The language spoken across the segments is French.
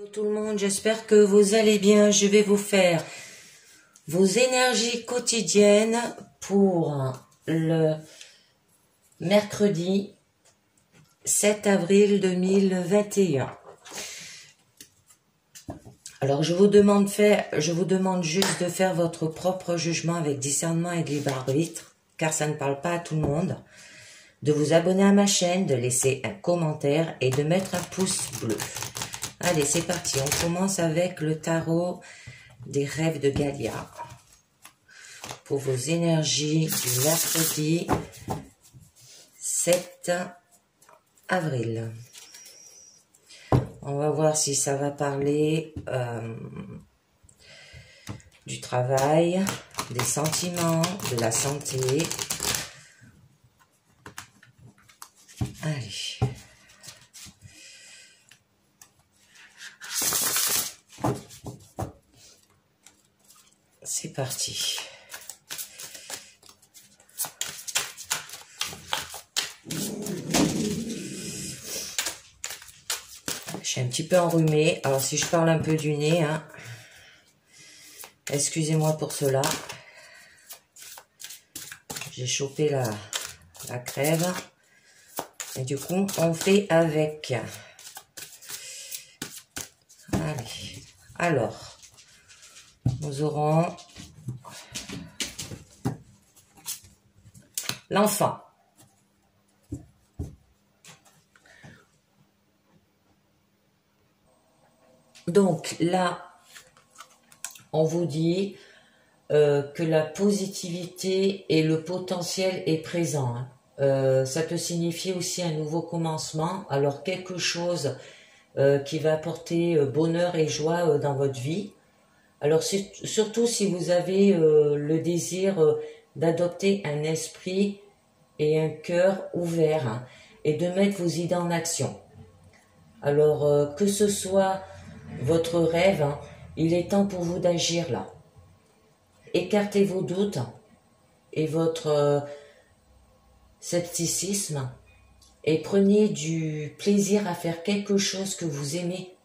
Hello tout le monde, j'espère que vous allez bien. Je vais vous faire vos énergies quotidiennes pour le mercredi 7 avril 2021. Alors je vous demande juste de faire votre propre jugement avec discernement et libre arbitre, car ça ne parle pas à tout le monde. De vous abonner à ma chaîne, de laisser un commentaire et de mettre un pouce bleu. Allez, c'est parti. On commence avec le tarot des rêves de Galia. Pour vos énergies du mercredi 7 avril. On va voir si ça va parler du travail, des sentiments, de la santé. Allez. C'est parti. Je suis un petit peu enrhumée. Alors si je parle un peu du nez, hein, excusez-moi pour cela. J'ai chopé la crève. Et du coup, on fait avec. Allez. Alors, nous aurons l'enfant. Donc là, on vous dit que la positivité et le potentiel est présent. Hein. Ça peut signifier aussi un nouveau commencement. Alors quelque chose qui va apporter bonheur et joie dans votre vie. Alors surtout si vous avez le désir d'adopter un esprit et un cœur ouvert, hein, et de mettre vos idées en action. Alors que ce soit votre rêve, hein, il est temps pour vous d'agir là. Écartez vos doutes et votre scepticisme et prenez du plaisir à faire quelque chose que vous aimez.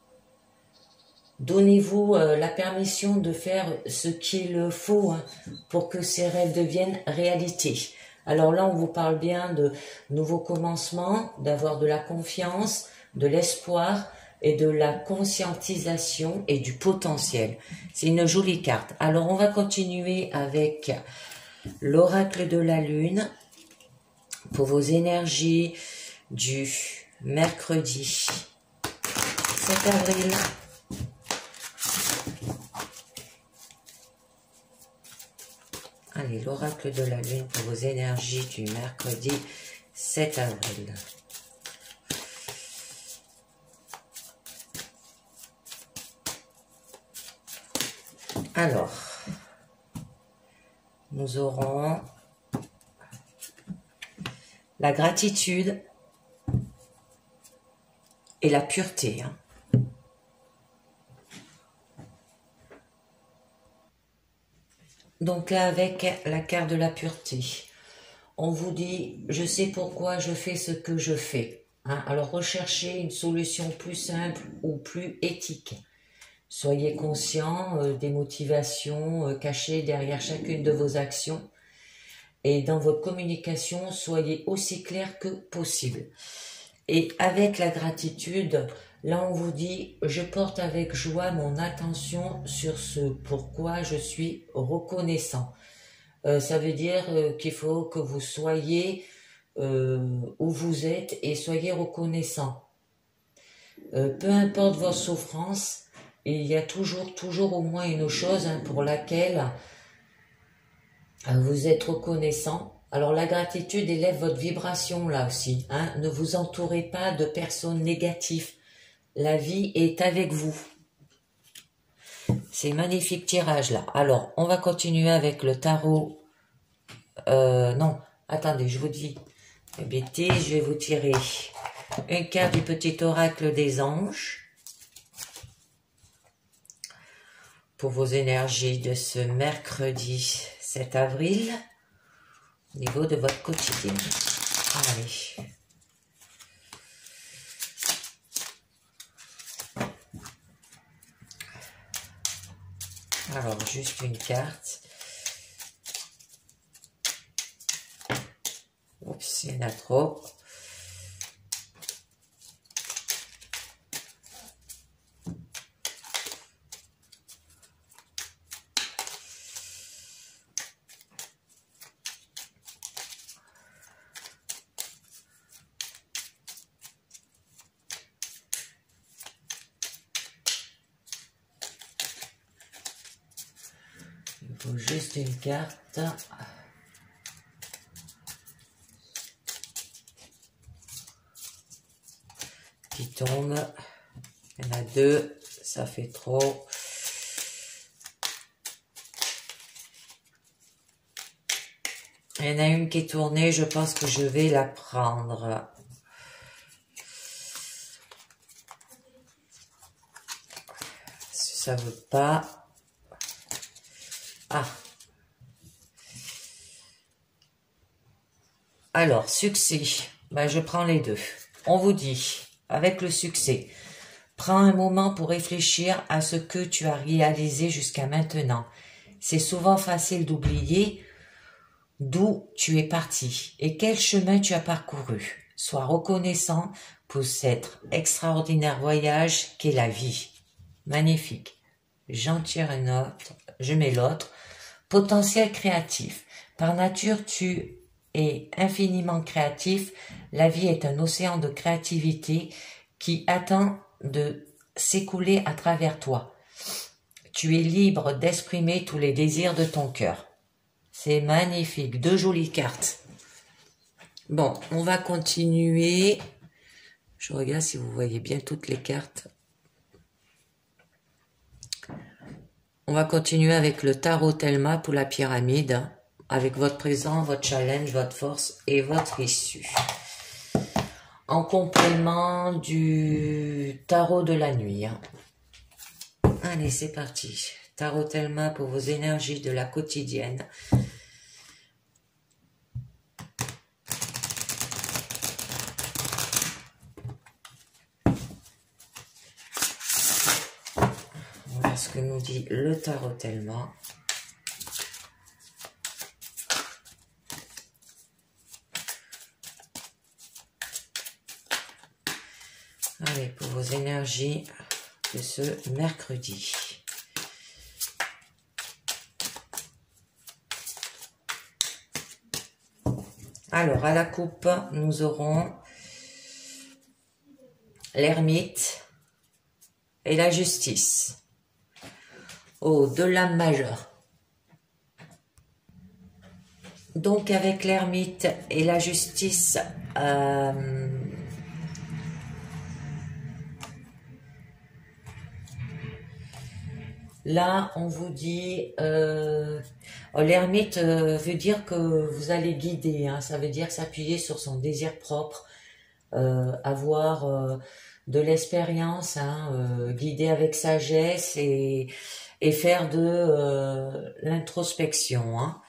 Donnez-vous la permission de faire ce qu'il faut, hein, pour que ces rêves deviennent réalité. Alors là, on vous parle bien de nouveaux commencements, d'avoir de la confiance, de l'espoir et de la conscientisation et du potentiel. C'est une jolie carte. Alors, on va continuer avec l'oracle de la lune pour vos énergies du mercredi 7 avril. Allez, l'oracle de la lune pour vos énergies du mercredi 7 avril. Alors, nous aurons la gratitude et la pureté. Hein. Donc là, avec la carte de la pureté, on vous dit, je sais pourquoi je fais ce que je fais. Hein. Alors, recherchez une solution plus simple ou plus éthique. Soyez conscient des motivations cachées derrière chacune de vos actions. Et dans votre communication, soyez aussi clair que possible. Et avec la gratitude, là on vous dit, je porte avec joie mon attention sur ce pourquoi je suis reconnaissant. Ça veut dire qu'il faut que vous soyez où vous êtes et soyez reconnaissant. Peu importe vos souffrances, il y a toujours au moins une chose, hein, pour laquelle vous êtes reconnaissant. Alors la gratitude élève votre vibration là aussi. Hein. Ne vous entourez pas de personnes négatives. La vie est avec vous. C'est magnifique tirage là. Alors on va continuer avec le tarot. Non, attendez, je vous dis. Bêtise, je vais vous tirer une carte du petit oracle des anges. Pour vos énergies de ce mercredi 7 avril. Au niveau de votre quotidien. Allez. Alors, juste une carte. Oups, il y en a trop. Il faut juste une carte. Qui tombe. Il y en a deux, ça fait trop. Il y en a une qui est tournée, je pense que je vais la prendre. Si ça veut pas. Ah. Alors, succès. Ben, je prends les deux. On vous dit, avec le succès, prends un moment pour réfléchir à ce que tu as réalisé jusqu'à maintenant. C'est souvent facile d'oublier d'où tu es parti et quel chemin tu as parcouru. Sois reconnaissant pour cet extraordinaire voyage qu'est la vie. Magnifique. J'en tire une autre, je mets l'autre. Potentiel créatif. Par nature, tu es infiniment créatif. La vie est un océan de créativité qui attend de s'écouler à travers toi. Tu es libre d'exprimer tous les désirs de ton cœur. C'est magnifique, deux jolies cartes. Bon, on va continuer. Je regarde si vous voyez bien toutes les cartes. On va continuer avec le tarot Thelma pour la pyramide, avec votre présent, votre challenge, votre force et votre issue. En complément du tarot de la nuit. Allez, c'est parti. Tarot Thelma pour vos énergies de la quotidienne. Voilà ce que nous dit le tarot Thelma. Allez, pour vos énergies de ce mercredi. Alors, à la coupe, nous aurons l'ermite et la justice. Oh, de l'âme majeure. Donc, avec l'ermite et la justice, là, on vous dit, l'ermite veut dire que vous allez guider, hein, ça veut dire s'appuyer sur son désir propre, avoir de l'expérience, hein, guider avec sagesse et faire de l'introspection. Hein.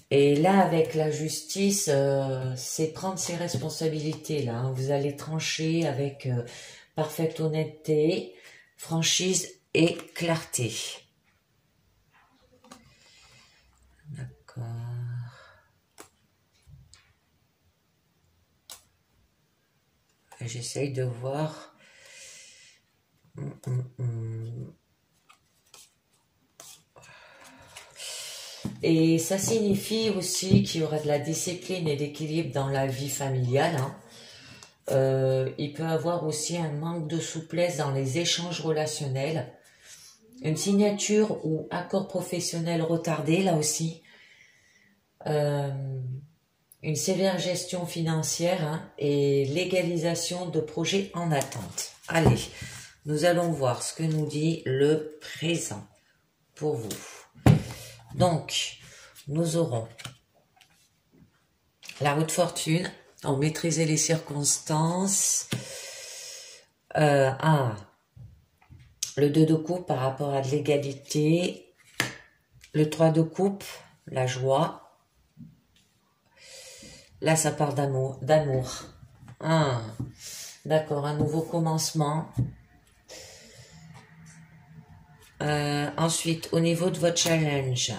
Et là, avec la justice, c'est prendre ses responsabilités. Là, hein. Vous allez trancher avec parfaite honnêteté, franchise et clarté. D'accord. J'essaye de voir. Et ça signifie aussi qu'il y aura de la discipline et d'équilibre dans la vie familiale. Hein. Il peut y avoir aussi un manque de souplesse dans les échanges relationnels. Une signature ou accord professionnel retardé, là aussi. Une sévère gestion financière, hein, et légalisation de projets en attente. Allez, nous allons voir ce que nous dit le présent pour vous. Donc, nous aurons la roue de fortune, en maîtriser les circonstances, le 2 de coupe par rapport à de l'égalité, le 3 de coupe, la joie. Là, ça parle d'amour. Ah, d'accord, un nouveau commencement. Ensuite, au niveau de votre challenge,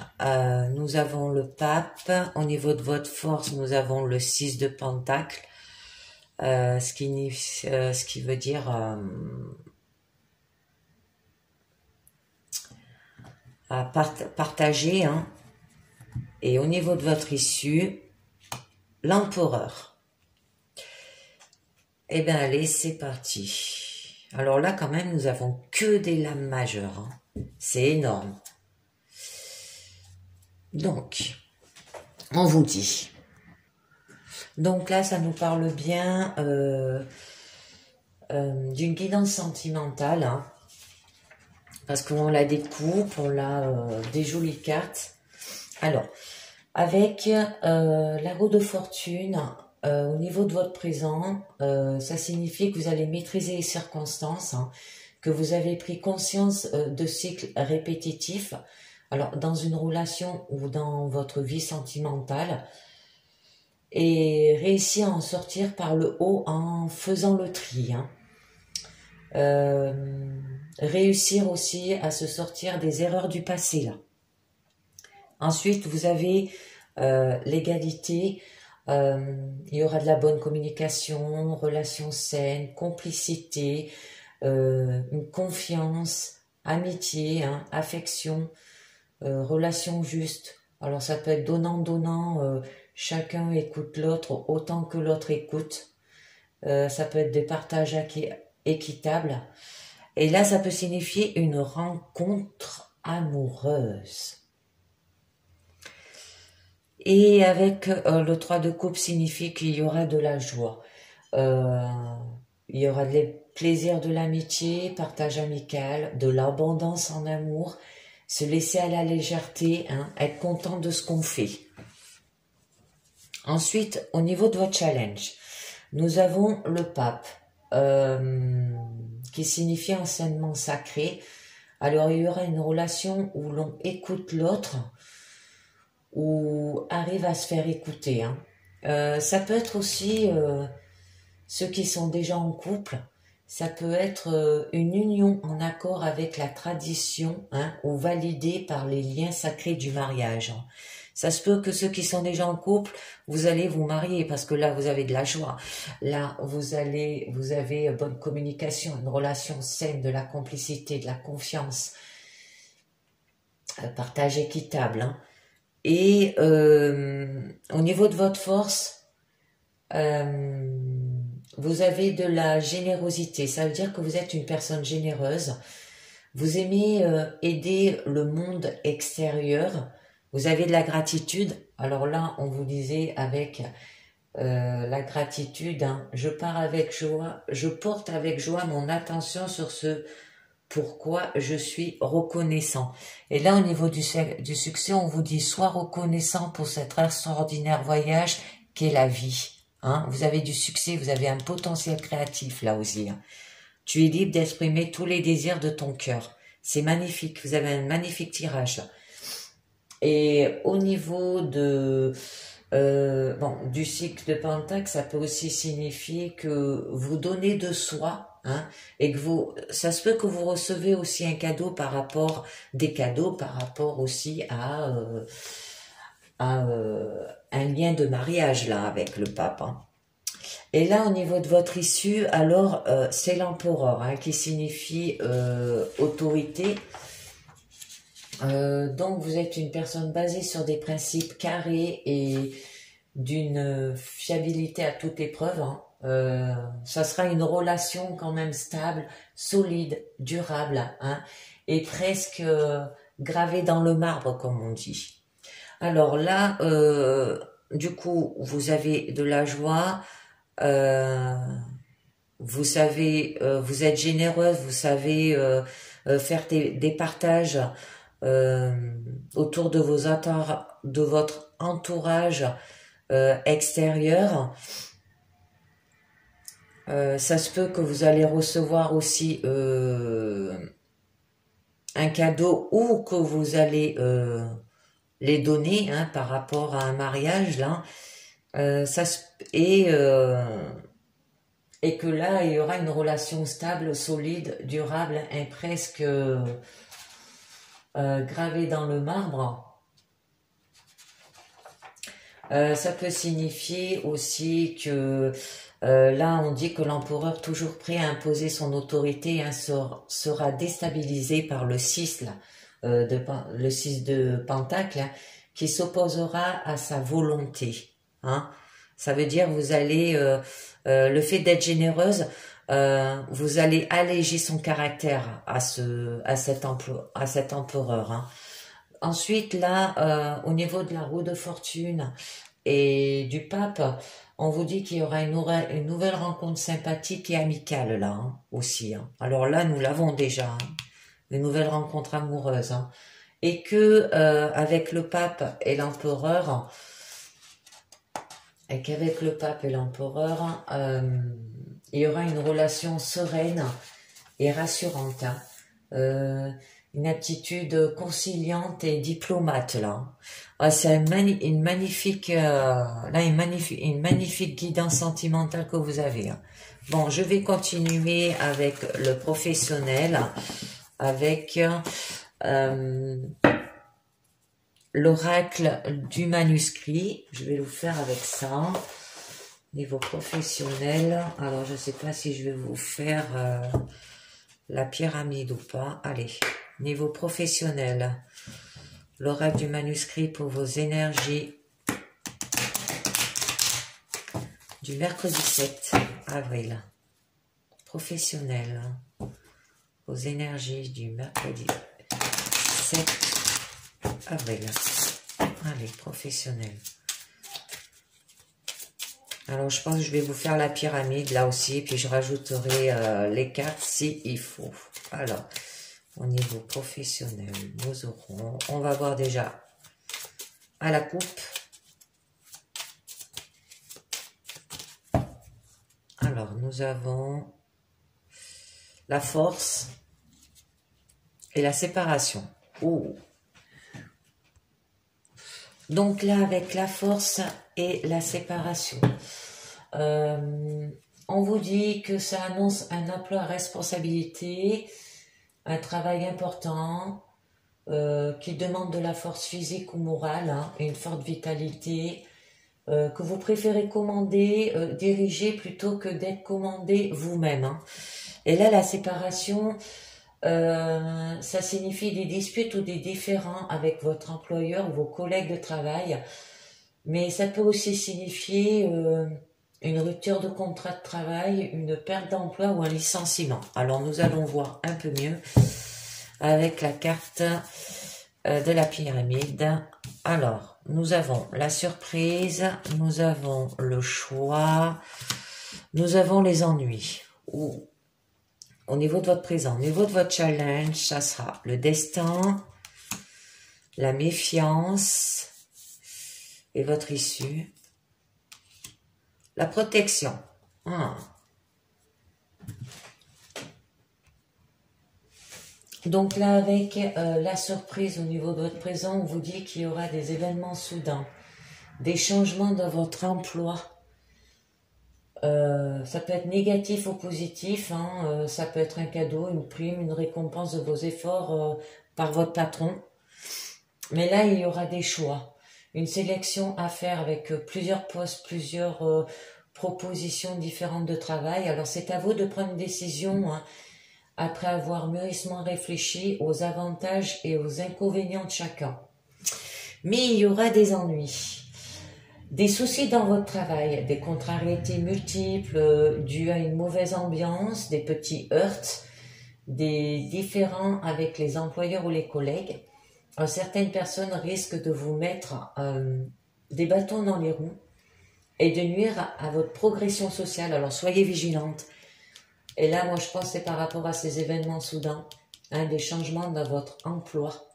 nous avons le pape. Au niveau de votre force, nous avons le 6 de pentacle. Ce qui veut dire partager. Hein. Et au niveau de votre issue, l'empereur. Eh bien, allez, c'est parti. Alors là, quand même, nous avons que des lames majeures. Hein. C'est énorme. Donc, on vous dit. Donc là, ça nous parle bien d'une guidance sentimentale. Hein, parce qu'on la découpe, on a des jolies cartes. Alors, avec la roue de fortune, au niveau de votre présent, ça signifie que vous allez maîtriser les circonstances, hein, que vous avez pris conscience de cycles répétitifs, alors dans une relation ou dans votre vie sentimentale, et réussir à en sortir par le haut en faisant le tri. Hein. Réussir aussi à se sortir des erreurs du passé là. Ensuite, vous avez l'égalité, il y aura de la bonne communication, relations saines, complicité, une confiance, amitié, hein, affection, relation juste. Alors ça peut être donnant-donnant, chacun écoute l'autre autant que l'autre écoute. Ça peut être des partages équitables. Et là, ça peut signifier une rencontre amoureuse. Et avec le 3 de coupe signifie qu'il y aura de la joie. Il y aura les plaisirs de l'amitié, partage amical, de l'abondance en amour, se laisser à la légèreté, hein, être content de ce qu'on fait. Ensuite, au niveau de votre challenge, nous avons le pape, qui signifie enseignement sacré. Alors, il y aura une relation où l'on écoute l'autre, ou arrive à se faire écouter. Hein. Ça peut être aussi ceux qui sont déjà en couple, ça peut être une union en accord avec la tradition, hein, ou validée par les liens sacrés du mariage. Hein. Ça se peut que ceux qui sont déjà en couple, vous allez vous marier parce que là vous avez de la joie, là vous avez bonne communication, une relation saine, de la complicité, de la confiance, partage équitable. Hein. Et au niveau de votre force, vous avez de la générosité. Ça veut dire que vous êtes une personne généreuse. Vous aimez aider le monde extérieur. Vous avez de la gratitude. Alors là, on vous disait avec la gratitude, hein, je pars avec joie, je porte avec joie mon attention sur ce pourquoi je suis reconnaissant. Et là, au niveau du succès, on vous dit, sois reconnaissant pour cet extraordinaire voyage qu'est la vie. Hein, vous avez du succès, vous avez un potentiel créatif là aussi. Hein. Tu es libre d'exprimer tous les désirs de ton cœur. C'est magnifique, vous avez un magnifique tirage. Et au niveau de du cycle de Pentacle, ça peut aussi signifier que vous donnez de soi. Hein, et que ça se peut que vous recevez aussi un cadeau des cadeaux par rapport aussi à un lien de mariage là avec le pape. Hein. Et là au niveau de votre issue, alors c'est l'empereur, hein, qui signifie autorité. Donc vous êtes une personne basée sur des principes carrés et d'une fiabilité à toute épreuve. Hein. Ça sera une relation quand même stable, solide, durable, hein, et presque gravée dans le marbre, comme on dit. Alors là, du coup, vous avez de la joie, vous savez, vous êtes généreuse, vous savez faire des partages autour de votre entourage extérieur. Ça se peut que vous allez recevoir aussi un cadeau ou que vous allez les donner, hein, par rapport à un mariage là. Et que là il y aura une relation stable, solide, durable, presque gravé dans le marbre. Ça peut signifier aussi que là, on dit que l'empereur, toujours prêt à imposer son autorité, hein, sera déstabilisé par le 6, là, le 6 de Pentacle, hein, qui s'opposera à sa volonté. Hein. Ça veut dire vous allez, le fait d'être généreuse, vous allez alléger son caractère à cet empereur. Hein. Ensuite, là, au niveau de la roue de fortune et du pape, on vous dit qu'il y aura une nouvelle rencontre sympathique et amicale là hein, aussi. Hein. Alors là, nous l'avons déjà, hein, une nouvelle rencontre amoureuse. Hein. Et que avec le pape et l'empereur, il y aura une relation sereine et rassurante. Hein. Une attitude conciliante et diplomate là. Ah, c'est une magnifique guidance sentimentale que vous avez. Hein. Bon, je vais continuer avec le professionnel, avec l'oracle du manuscrit. Je vais le faire avec ça. Niveau professionnel, alors je ne sais pas si je vais vous faire la pyramide ou pas. Allez, niveau professionnel, l'oracle du manuscrit pour vos énergies du mercredi 7 avril. Professionnel, vos énergies du mercredi 7 avril. Allez, professionnel. Alors, je pense que je vais vous faire la pyramide là aussi, puis je rajouterai les cartes si il faut. Alors, au niveau professionnel, nous aurons, on va voir déjà à la coupe. Alors, nous avons la force et la séparation. Oh. Donc là, avec la force et la séparation, on vous dit que ça annonce un emploi à responsabilité, un travail important, qui demande de la force physique ou morale, hein, une forte vitalité, que vous préférez commander, diriger plutôt que d'être commandé vous-même. Hein. Et là, la séparation, ça signifie des disputes ou des différends avec votre employeur ou vos collègues de travail, mais ça peut aussi signifier une rupture de contrat de travail, une perte d'emploi ou un licenciement. Alors nous allons voir un peu mieux avec la carte de la pyramide. Alors, nous avons la surprise, nous avons le choix, nous avons les ennuis. Au niveau de votre présent, au niveau de votre challenge, ça sera le destin, la méfiance et votre issue. La protection. Ah. Donc là, avec la surprise au niveau de votre présent, on vous dit qu'il y aura des événements soudains, des changements dans votre emploi. Ça peut être négatif ou positif, hein, ça peut être un cadeau, une prime, une récompense de vos efforts par votre patron. Mais là, il y aura des choix, une sélection à faire avec plusieurs postes, plusieurs propositions différentes de travail. Alors c'est à vous de prendre une décision hein, après avoir mûrissement réfléchi aux avantages et aux inconvénients de chacun. Mais il y aura des ennuis. Des soucis dans votre travail, des contrariétés multiples dues à une mauvaise ambiance, des petits heurts, des différends avec les employeurs ou les collègues. Certaines personnes risquent de vous mettre des bâtons dans les roues et de nuire à votre progression sociale. Alors soyez vigilante. Et là, moi je pense que c'est par rapport à ces événements soudains, hein, des changements dans votre emploi.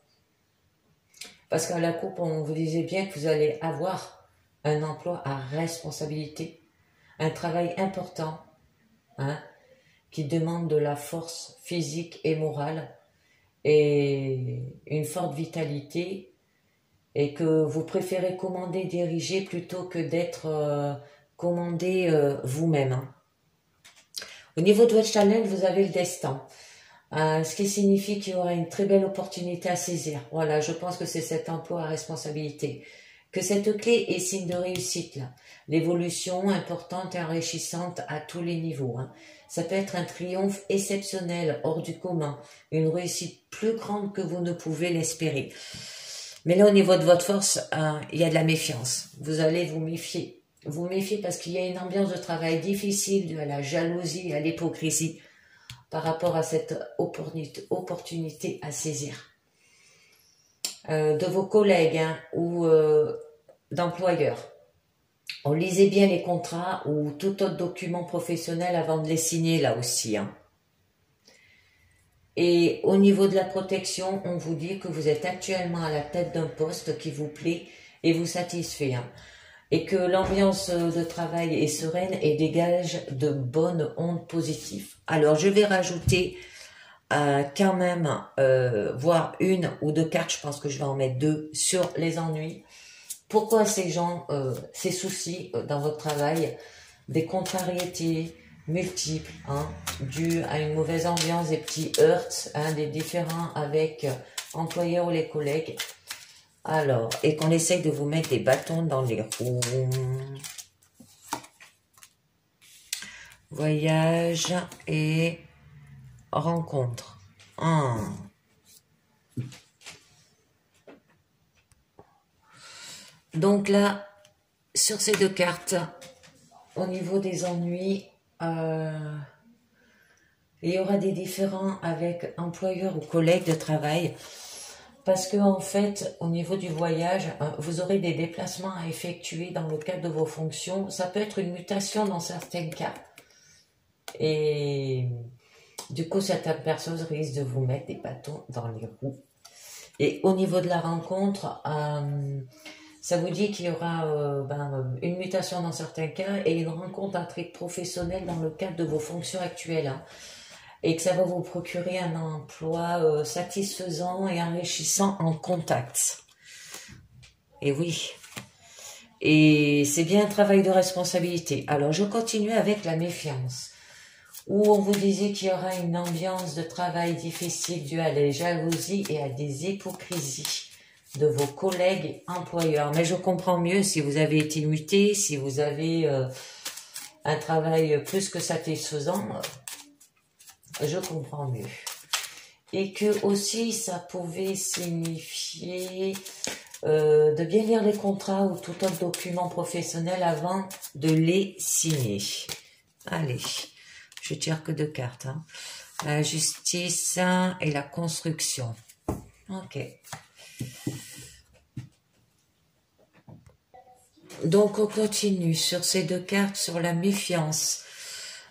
Parce qu'à la coupe, on vous disait bien que vous allez avoir un emploi à responsabilité, un travail important, hein, qui demande de la force physique et morale et une forte vitalité et que vous préférez commander, diriger plutôt que d'être commandé vous-même. Hein. Au niveau de votre challenge, vous avez le destin. Ce qui signifie qu'il y aura une très belle opportunité à saisir. Voilà, je pense que c'est cet emploi à responsabilité. Que cette clé est signe de réussite, là. L'évolution importante et enrichissante à tous les niveaux. Hein. Ça peut être un triomphe exceptionnel, hors du commun, une réussite plus grande que vous ne pouvez l'espérer. Mais là, au niveau de votre force, il y a de la méfiance. Vous allez vous méfier. Vous méfiez parce qu'il y a une ambiance de travail difficile, due à la jalousie et à l'hypocrisie par rapport à cette opportunité à saisir. De vos collègues ou d'employeurs. Lisez bien les contrats ou tout autre document professionnel avant de les signer là aussi. Hein. Et au niveau de la protection, on vous dit que vous êtes actuellement à la tête d'un poste qui vous plaît et vous satisfait. Hein. Et que l'ambiance de travail est sereine et dégage de bonnes ondes positives. Alors, je vais rajouter quand même, voire une ou deux cartes, je pense que je vais en mettre deux, sur les ennuis. Pourquoi ces gens, ces soucis dans votre travail, des contrariétés multiples, hein, dues à une mauvaise ambiance, des petits heurts, hein, des différends avec employeurs ou les collègues. Alors, et qu'on essaye de vous mettre des bâtons dans les roues. Voyage et rencontre. Donc là, sur ces deux cartes, au niveau des ennuis, il y aura des différends avec employeurs ou collègues de travail. Parce que en fait, au niveau du voyage, vous aurez des déplacements à effectuer dans le cadre de vos fonctions. Ça peut être une mutation dans certains cas. Et du coup, certaines personnes risquent de vous mettre des bâtons dans les roues. Et au niveau de la rencontre, ça vous dit qu'il y aura une mutation dans certains cas et une rencontre très professionnelle dans le cadre de vos fonctions actuelles. Hein. Et que ça va vous procurer un emploi satisfaisant et enrichissant en contact. Et oui. Et c'est bien un travail de responsabilité. Alors, je continue avec la méfiance. Où on vous disait qu'il y aura une ambiance de travail difficile due à la jalousie et à des hypocrisies de vos collègues et employeurs. Mais je comprends mieux si vous avez été muté, si vous avez un travail plus que satisfaisant. Je comprends mieux. Et que aussi ça pouvait signifier de bien lire les contrats ou tout autre document professionnel avant de les signer. Allez, je tire que deux cartes. Hein. La justice et la construction. Ok. Donc on continue sur ces deux cartes, sur la méfiance.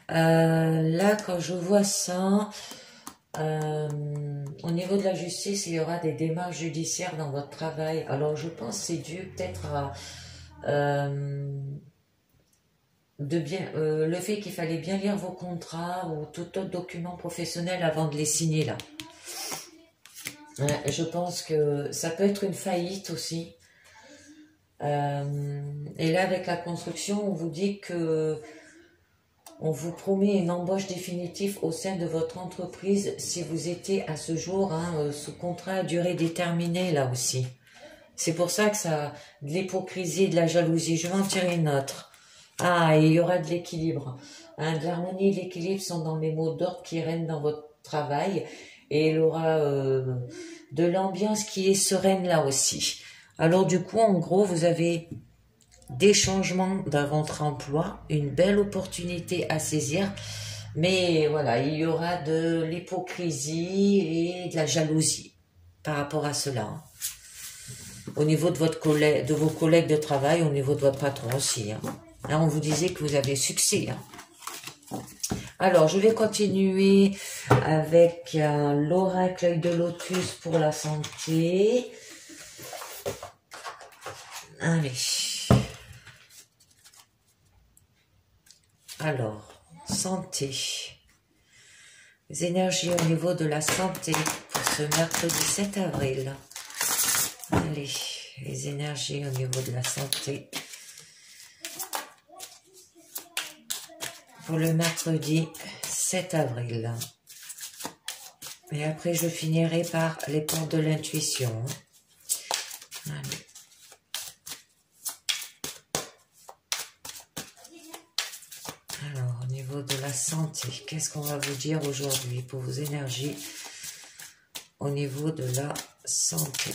Là, quand je vois ça, au niveau de la justice, il y aura des démarches judiciaires dans votre travail. Alors, je pense que c'est dû peut-être à le fait qu'il fallait bien lire vos contrats ou tout autre document professionnel avant de les signer, là. Je pense que ça peut être une faillite aussi. Et là, avec la construction, on vous dit que on vous promet une embauche définitive au sein de votre entreprise si vous étiez à ce jour sous contrat à durée déterminée là aussi. C'est pour ça que ça a de l'hypocrisie, de la jalousie. Je vais en tirer une autre. Ah, et il y aura de l'équilibre. Hein, de l'harmonie et de l'équilibre sont dans les mots d'ordre qui règnent dans votre travail. Et il y aura de l'ambiance qui est sereine là aussi. Alors du coup, en gros, vous avez des changements dans votre emploi, une belle opportunité à saisir, mais voilà, il y aura de l'hypocrisie et de la jalousie par rapport à cela. Hein. Au niveau de vos collègues de travail, au niveau de votre patron aussi. Hein. Là, on vous disait que vous avez succès. Hein. Alors, je vais continuer avec l'oracle de lotus pour la santé. Allez. Alors, santé. Les énergies au niveau de la santé pour ce mercredi 7 avril. Allez, les énergies au niveau de la santé pour le mercredi 7 avril. Et après, je finirai par les portes de l'intuition. Allez. Alors, au niveau de la santé, qu'est-ce qu'on va vous dire aujourd'hui pour vos énergies au niveau de la santé?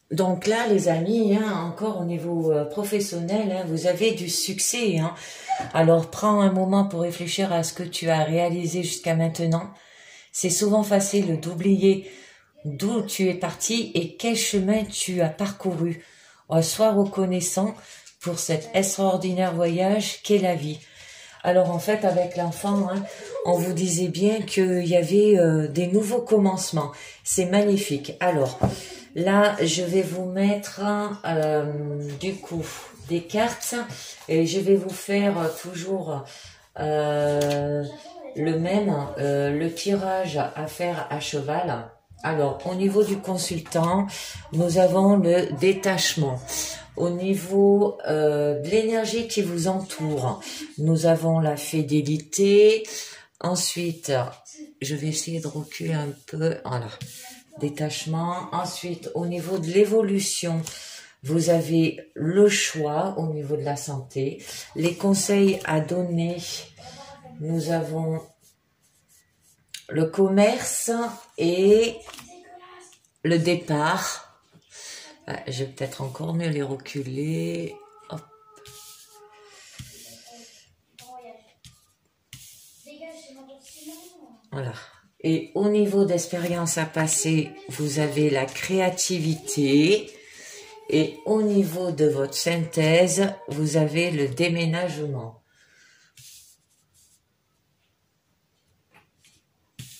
Donc là, les amis, hein, encore au niveau professionnel, hein, vous avez du succès. Hein. Alors, prends un moment pour réfléchir à ce que tu as réalisé jusqu'à maintenant. C'est souvent facile d'oublier d'où tu es parti et quel chemin tu as parcouru. Sois reconnaissant pour cet extraordinaire voyage qu'est la vie. Alors en fait, avec l'enfant, hein, on vous disait bien qu'il y avait des nouveaux commencements. C'est magnifique. Alors, là, je vais vous mettre du coup des cartes et je vais vous faire toujours le même, le tirage à faire à cheval. Alors, au niveau du consultant, nous avons le détachement. Au niveau de l'énergie qui vous entoure, nous avons la fidélité. Ensuite, je vais essayer de reculer un peu. Voilà, détachement. Ensuite, au niveau de l'évolution, vous avez le choix au niveau de la santé. Les conseils à donner, nous avons le commerce et le départ. Je vais peut-être encore mieux les reculer. Hop. Voilà. Et au niveau d'expérience à passer, vous avez la créativité. Et au niveau de votre synthèse, vous avez le déménagement.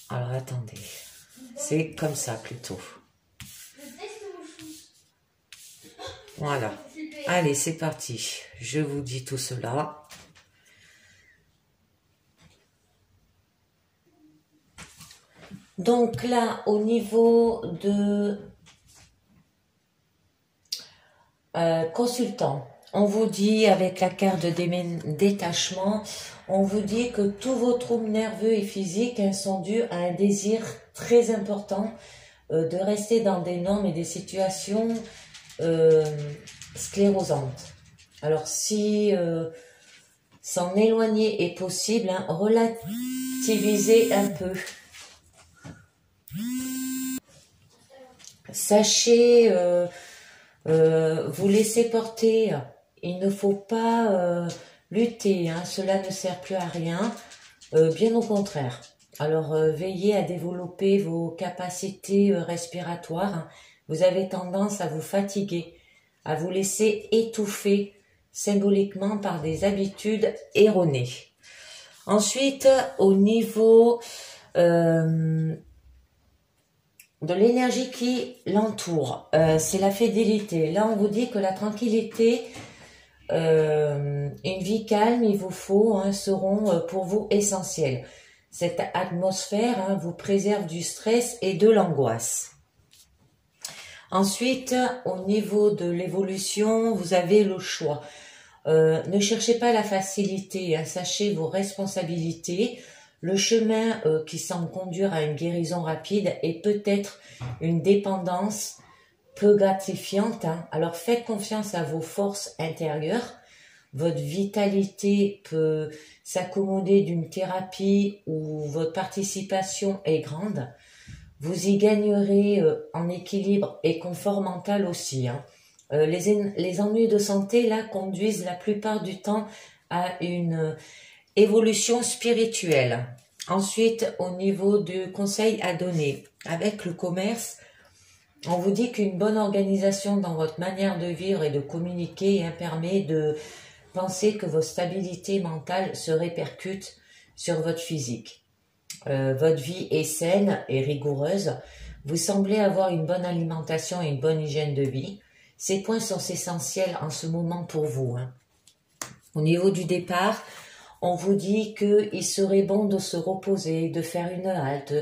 Alors, attendez. C'est comme ça, plutôt. Voilà. Allez, c'est parti. Je vous dis tout cela. Donc là, au niveau de consultant, on vous dit avec la carte de détachement, on vous dit que tous vos troubles nerveux et physiques sont dus à un désir très important de rester dans des normes et des situations sclérosantes. Alors si s'en éloigner est possible, hein, relativisez un peu. Sachez vous laisser porter. Il ne faut pas lutter, hein, cela ne sert plus à rien, bien au contraire. Alors veillez à développer vos capacités respiratoires. Hein. Vous avez tendance à vous fatiguer, à vous laisser étouffer symboliquement par des habitudes erronées. Ensuite, au niveau de l'énergie qui l'entoure, c'est la fidélité. Là, on vous dit que la tranquillité, une vie calme, il vous faut, hein, seront pour vous essentielles. Cette atmosphère, hein, vous préserve du stress et de l'angoisse. Ensuite, au niveau de l'évolution, vous avez le choix. Ne cherchez pas la facilité, hein, sachez vos responsabilités. Le chemin qui semble conduire à une guérison rapide est peut-être une dépendance peu gratifiante. Hein. Alors faites confiance à vos forces intérieures. Votre vitalité peut s'accommoder d'une thérapie où votre participation est grande. Vous y gagnerez en équilibre et confort mental aussi. Hein. Les ennuis de santé là conduisent la plupart du temps à une évolution spirituelle. Ensuite, au niveau du conseil à donner, avec le commerce, on vous dit qu'une bonne organisation dans votre manière de vivre et de communiquer permet de penser que votre stabilité mentale se répercute sur votre physique. Votre vie est saine et rigoureuse. Vous semblez avoir une bonne alimentation et une bonne hygiène de vie. Ces points sont essentiels en ce moment pour vous. Hein. Au niveau du départ, on vous dit qu'il serait bon de se reposer, de faire une halte,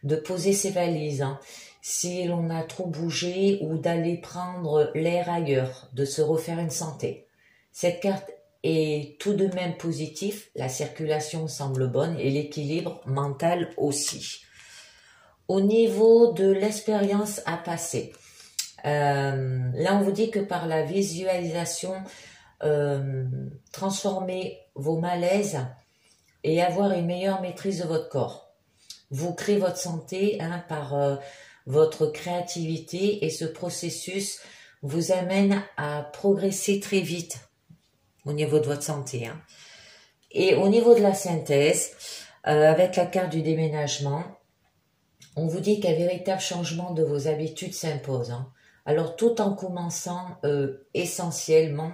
de poser ses valises. Hein. Si l'on a trop bougé ou d'aller prendre l'air ailleurs, de se refaire une santé. Cette carte est tout de même positive, la circulation semble bonne et l'équilibre mental aussi. Au niveau de l'expérience à passer, là on vous dit que par la visualisation, transformer vos malaises et avoir une meilleure maîtrise de votre corps. Vous créez votre santé par votre créativité et ce processus vous amène à progresser très vite au niveau de votre santé. Et au niveau de la synthèse, avec la carte du déménagement, on vous dit qu'un véritable changement de vos habitudes s'impose. Alors tout en commençant essentiellement,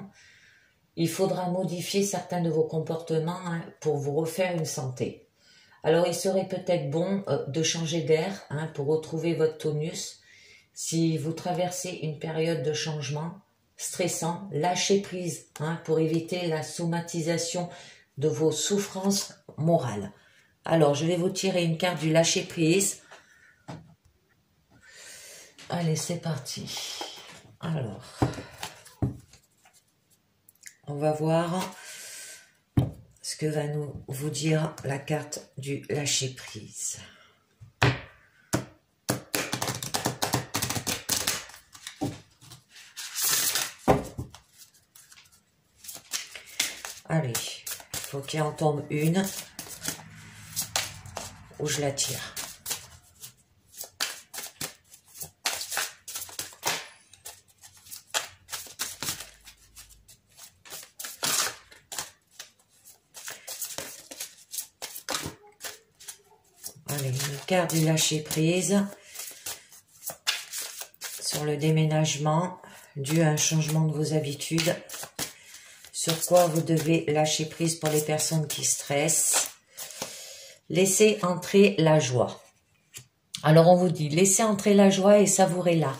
il faudra modifier certains de vos comportements pour vous refaire une santé. Alors il serait peut-être bon de changer d'air pour retrouver votre tonus. Si vous traversez une période de changement stressant, lâchez prise pour éviter la somatisation de vos souffrances morales. Alors je vais vous tirer une carte du lâcher prise. Allez, c'est parti. Alors, on va voir ce que va vous dire la carte du lâcher prise. Allez, il faut qu'il en tombe une où je la tire. Allez, une carte du lâcher prise sur le déménagement dû à un changement de vos habitudes. Sur quoi vous devez lâcher prise pour les personnes qui stressent. Laissez entrer la joie. Alors on vous dit, laissez entrer la joie et savourez-la.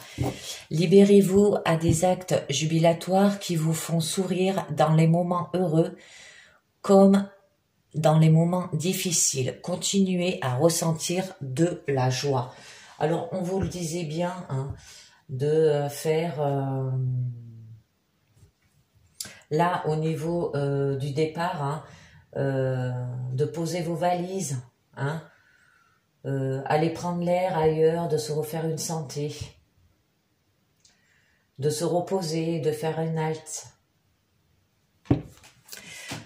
Libérez-vous à des actes jubilatoires qui vous font sourire dans les moments heureux comme dans les moments difficiles. Continuez à ressentir de la joie. Alors on vous le disait bien de faire... Là, au niveau du départ, de poser vos valises, aller prendre l'air ailleurs, de se refaire une santé, de se reposer, de faire une halte.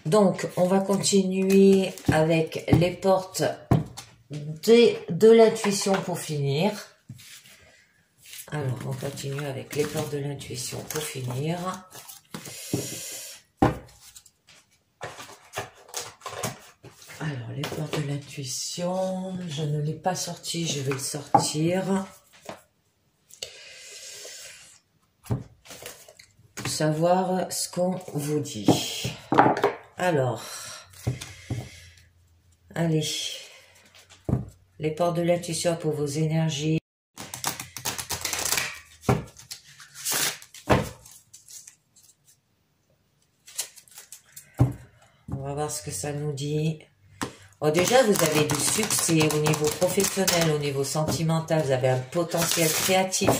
Donc, on va continuer avec les portes de l'intuition pour finir. Alors, on continue avec les portes de l'intuition pour finir. Alors, les portes de l'intuition, je ne l'ai pas sorti, je vais le sortir. Pour savoir ce qu'on vous dit. Alors, allez, les portes de l'intuition pour vos énergies. On va voir ce que ça nous dit. Oh, déjà, vous avez du succès au niveau professionnel, au niveau sentimental, vous avez un potentiel créatif.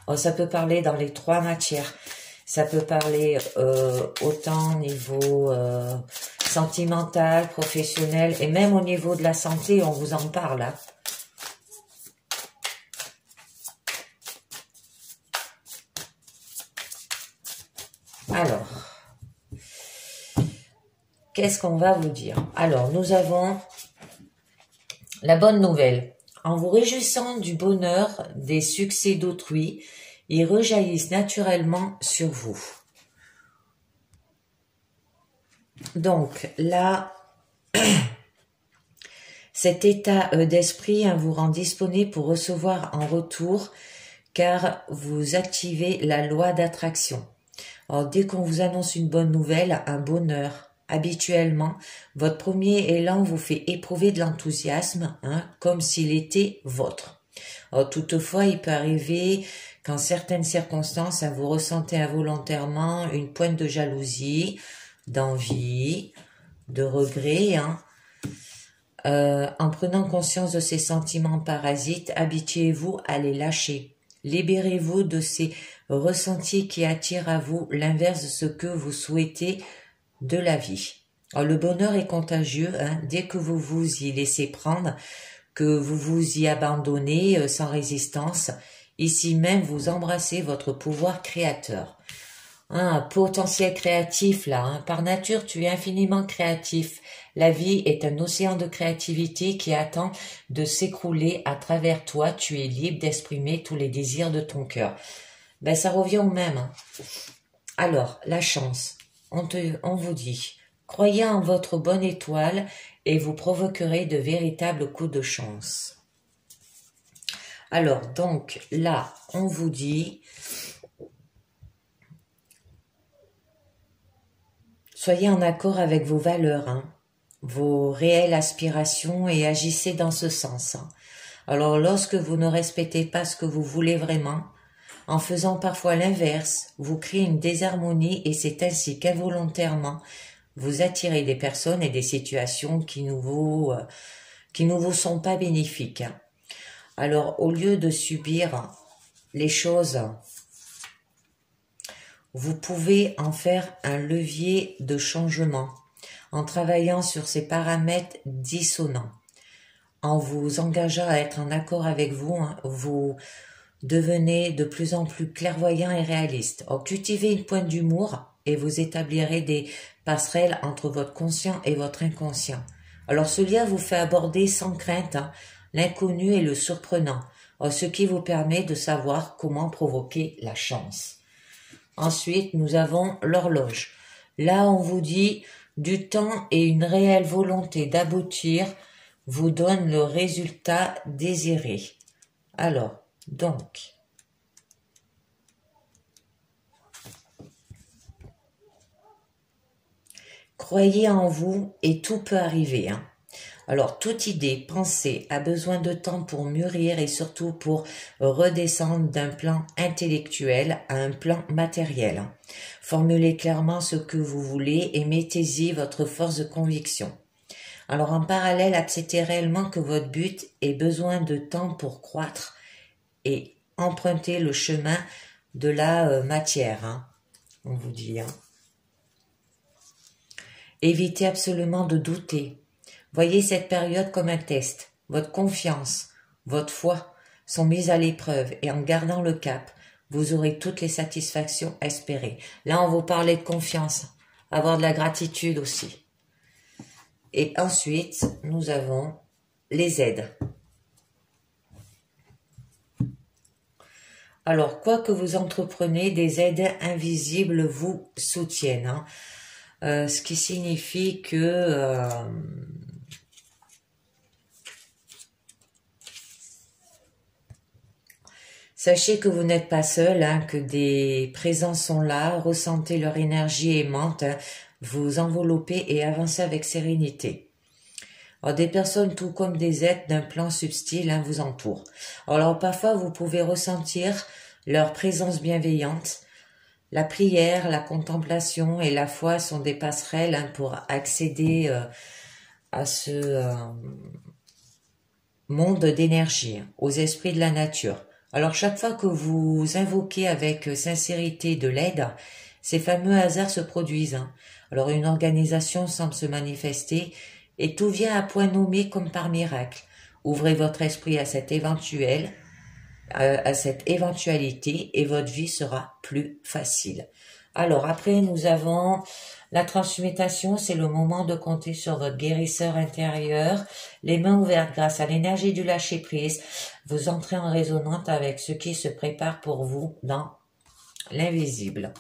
Oh, ça peut parler dans les trois matières. Ça peut parler autant au niveau sentimental, professionnel et même au niveau de la santé, on vous en parle. Alors, qu'est-ce qu'on va vous dire? Alors, nous avons la bonne nouvelle. En vous réjouissant du bonheur des succès d'autrui, ils rejaillissent naturellement sur vous. Donc là, cet état d'esprit vous rend disponible pour recevoir en retour car vous activez la loi d'attraction. Alors dès qu'on vous annonce une bonne nouvelle, un bonheur, habituellement, votre premier élan vous fait éprouver de l'enthousiasme, comme s'il était vôtre. Alors, toutefois, il peut arriver qu'en certaines circonstances, vous ressentez involontairement une pointe de jalousie, d'envie, de regret. En prenant conscience de ces sentiments parasites, habituez-vous à les lâcher. Libérez-vous de ces ressenti qui attire à vous l'inverse de ce que vous souhaitez de la vie. Alors, le bonheur est contagieux, hein, dès que vous vous y laissez prendre, que vous vous y abandonnez sans résistance. Ici même, vous embrassez votre pouvoir créateur. Un potentiel créatif là, hein. Par nature, tu es infiniment créatif. La vie est un océan de créativité qui attend de s'écrouler à travers toi. Tu es libre d'exprimer tous les désirs de ton cœur. Ben, ça revient au même. Hein. Alors, la chance. On vous dit, croyez en votre bonne étoile et vous provoquerez de véritables coups de chance. Alors, donc, là, on vous dit, soyez en accord avec vos valeurs, hein, vos réelles aspirations et agissez dans ce sens. Hein. Alors, lorsque vous ne respectez pas ce que vous voulez vraiment, en faisant parfois l'inverse, vous créez une désharmonie et c'est ainsi qu'involontairement, vous attirez des personnes et des situations qui ne vous sont pas bénéfiques. Hein. Alors, au lieu de subir les choses, vous pouvez en faire un levier de changement en travaillant sur ces paramètres dissonants. En vous engageant à être en accord avec vous, hein, vous devenez de plus en plus clairvoyant et réaliste. Alors, cultivez une pointe d'humour et vous établirez des passerelles entre votre conscient et votre inconscient. Alors, ce lien vous fait aborder sans crainte hein, l'inconnu et le surprenant, ce qui vous permet de savoir comment provoquer la chance. Ensuite, nous avons l'horloge. Là, on vous dit du temps et une réelle volonté d'aboutir vous donnent le résultat désiré. Alors, donc, croyez en vous et tout peut arriver. Hein. Alors, toute idée, pensée a besoin de temps pour mûrir et surtout pour redescendre d'un plan intellectuel à un plan matériel. Formulez clairement ce que vous voulez et mettez-y votre force de conviction. Alors, en parallèle, acceptez réellement que votre but ait besoin de temps pour croître et emprunter le chemin de la matière. Hein, on vous dit. Hein. Évitez absolument de douter. Voyez cette période comme un test. Votre confiance, votre foi sont mises à l'épreuve et en gardant le cap, vous aurez toutes les satisfactions espérées. Là, on vous parlait de confiance, avoir de la gratitude aussi. Et ensuite, nous avons les aides. Alors, quoi que vous entreprenez, des aides invisibles vous soutiennent. Hein. Ce qui signifie que sachez que vous n'êtes pas seul, hein, que des présences sont là, ressentez leur énergie aimante, hein, vous enveloppez et avancez avec sérénité. Alors, des personnes tout comme des êtres d'un plan subtil hein, vous entourent. Alors parfois vous pouvez ressentir leur présence bienveillante. La prière, la contemplation et la foi sont des passerelles hein, pour accéder à ce monde d'énergie, aux esprits de la nature. Alors chaque fois que vous invoquez avec sincérité de l'aide, ces fameux hasards se produisent. Hein. Alors une organisation semble se manifester et tout vient à point nommé comme par miracle. Ouvrez votre esprit à cette éventualité et votre vie sera plus facile. Alors après nous avons la transmutation, c'est le moment de compter sur votre guérisseur intérieur, les mains ouvertes grâce à l'énergie du lâcher prise, vous entrez en résonance avec ce qui se prépare pour vous dans l'invisible.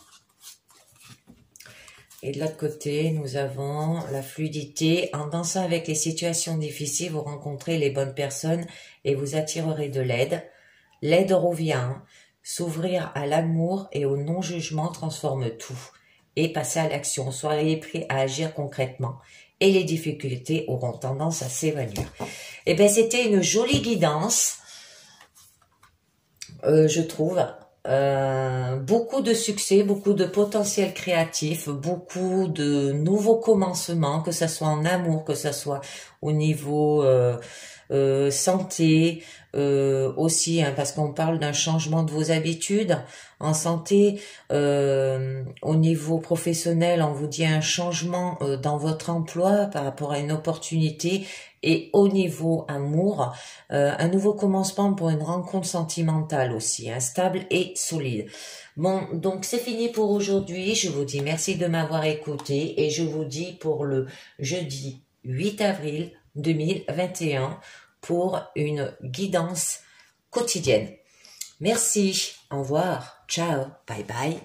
Et de l'autre côté, nous avons la fluidité. En dansant avec les situations difficiles, vous rencontrez les bonnes personnes et vous attirerez de l'aide. L'aide revient. Hein. S'ouvrir à l'amour et au non-jugement transforme tout. Et passer à l'action. Soyez prêts à agir concrètement. Et les difficultés auront tendance à s'évanouir. Eh bien, c'était une jolie guidance, je trouve. Beaucoup de succès, beaucoup de potentiel créatif, beaucoup de nouveaux commencements, que ce soit en amour, que ce soit au niveau santé, aussi, hein, parce qu'on parle d'un changement de vos habitudes en santé. Au niveau professionnel, on vous dit un changement dans votre emploi par rapport à une opportunité. Et au niveau amour, un nouveau commencement pour une rencontre sentimentale aussi, hein, stable et solide. Bon, donc c'est fini pour aujourd'hui. Je vous dis merci de m'avoir écouté et je vous dis pour le jeudi 8 avril 2021 pour une guidance quotidienne. Merci, au revoir, ciao, bye bye.